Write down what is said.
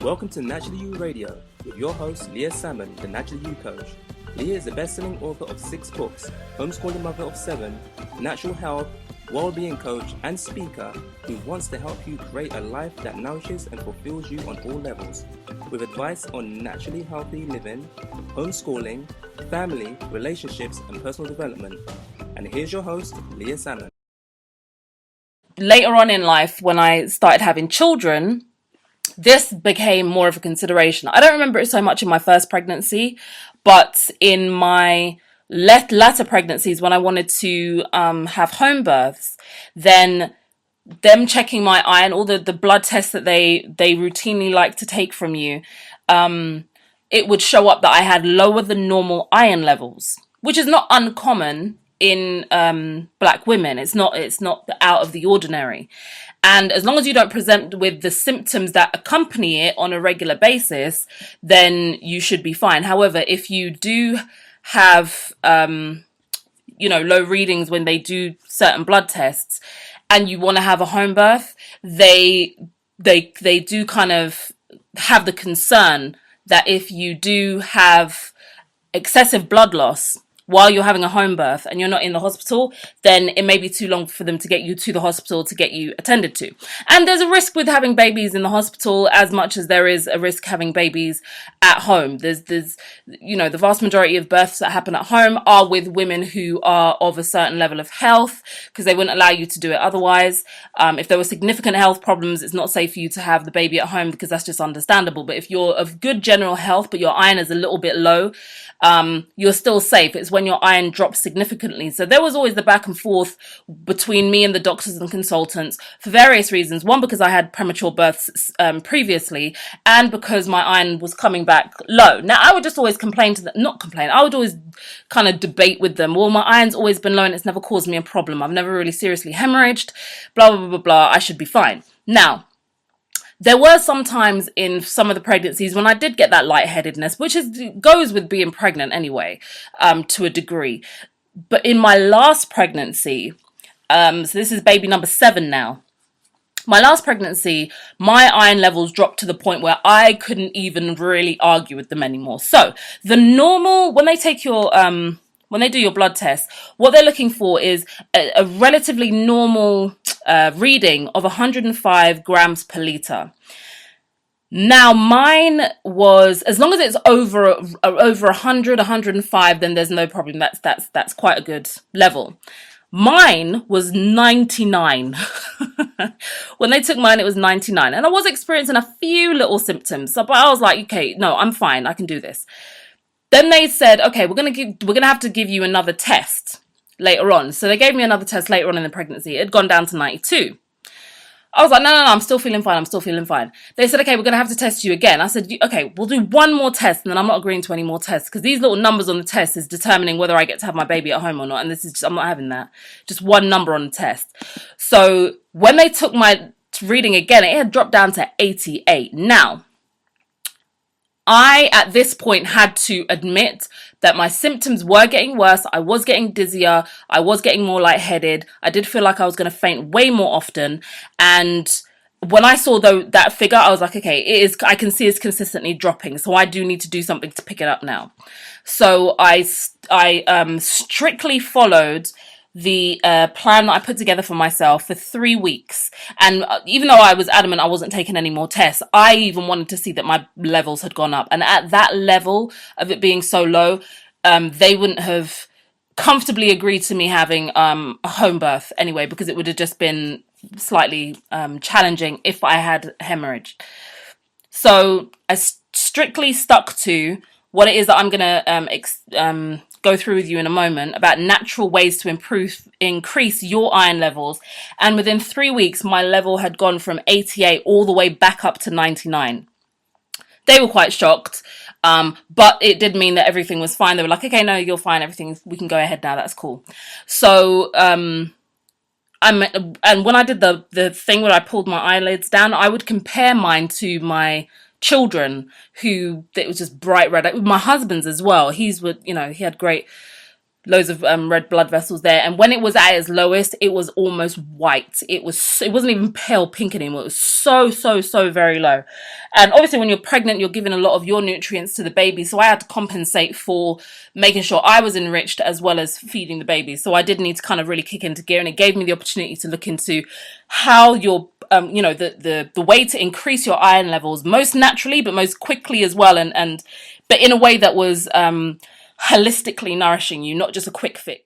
Welcome to Naturally You Radio with your host, Leah Salmon, the Naturally You Coach. Leah is a best-selling author of 6 books, homeschooling mother of 7, natural health, well-being coach, and speaker who wants to help you create a life that nourishes and fulfills you on all levels, with advice on naturally healthy living, homeschooling, family, relationships, and personal development. And here's your host, Leah Salmon. Later on in life, when I started having children, this became more of a consideration. I don't remember it so much in my first pregnancy, but in my latter pregnancies, when I wanted to have home births, then them checking my iron, all the blood tests that they routinely like to take from you, it would show up that I had lower than normal iron levels, which is not uncommon in black women. It's not out of the ordinary. And as long as you don't present with the symptoms that accompany it on a regular basis, then you should be fine. However, if you do have low readings when they do certain blood tests and you want to have a home birth, they do kind of have the concern that if you do have excessive blood loss while you're having a home birth and you're not in the hospital, then it may be too long for them to get you to the hospital to get you attended to. And there's a risk with having babies in the hospital as much as there is a risk having babies at home. There's the vast majority of births that happen at home are with women who are of a certain level of health, because they wouldn't allow you to do it otherwise. If there were significant health problems, it's not safe for you to have the baby at home, because that's just understandable. But if you're of good general health, but your iron is a little bit low, you're still safe. It's when your iron drops significantly. So there was always the back and forth between me and the doctors and consultants for various reasons. One, because I had premature births previously, and because my iron was coming back low. Now, I would just always I would always kind of debate with them. Well, my iron's always been low and it's never caused me a problem. I've never really seriously hemorrhaged, blah, blah, blah, blah. I should be fine. Now, there were some times in some of the pregnancies when I did get that lightheadedness, which goes with being pregnant anyway, to a degree. But in my last pregnancy, so this is baby number 7 now. My last pregnancy, my iron levels dropped to the point where I couldn't even really argue with them anymore. So the normal, when they do your blood test, what they're looking for is a relatively normal reading of 105 grams per litre. Now, mine was, as long as it's over 100, 105, then there's no problem. That's quite a good level. Mine was 99. When they took mine, it was 99. And I was experiencing a few little symptoms. But I was like, okay, no, I'm fine. I can do this. Then they said, okay, we're gonna have to give you another test later on. So they gave me another test later on in the pregnancy. It had gone down to 92. I was like, no, I'm still feeling fine. They said, okay, we're gonna have to test you again. I said, okay, we'll do one more test, and then I'm not agreeing to any more tests, because these little numbers on the test is determining whether I get to have my baby at home or not. And I'm not having that. Just one number on the test. So when they took my reading again, it had dropped down to 88. Now, I, at this point, had to admit that my symptoms were getting worse. I was getting dizzier. I was getting more lightheaded. I did feel like I was going to faint way more often. And when I saw that figure, I was like, okay, I can see it's consistently dropping. So I do need to do something to pick it up now. So I strictly followed the plan that I put together for myself for 3 weeks. And even though I was adamant I wasn't taking any more tests, I even wanted to see that my levels had gone up. And at that level of it being so low, they wouldn't have comfortably agreed to me having a home birth anyway, because it would have just been slightly challenging if I had hemorrhage. So I strictly stuck to what it is that I'm going to go through with you in a moment about natural ways to increase your iron levels. And within 3 weeks, my level had gone from 88 all the way back up to 99. They were quite shocked, but it did mean that everything was fine. They were like, okay, no, you're fine. We can go ahead now. That's cool. So, and when I did the thing where I pulled my eyelids down, I would compare mine to my children, who it was just bright red. My husband's as well. He had great loads of red blood vessels there. And when it was at its lowest, it was almost white. It wasn't even pale pink anymore. It was so very low. And obviously when you're pregnant, you're giving a lot of your nutrients to the baby. So I had to compensate for making sure I was enriched as well as feeding the baby. So I did need to kind of really kick into gear, and it gave me the opportunity to look into how your the way to increase your iron levels most naturally, but most quickly as well, and but in a way that was holistically nourishing you, not just a quick fix.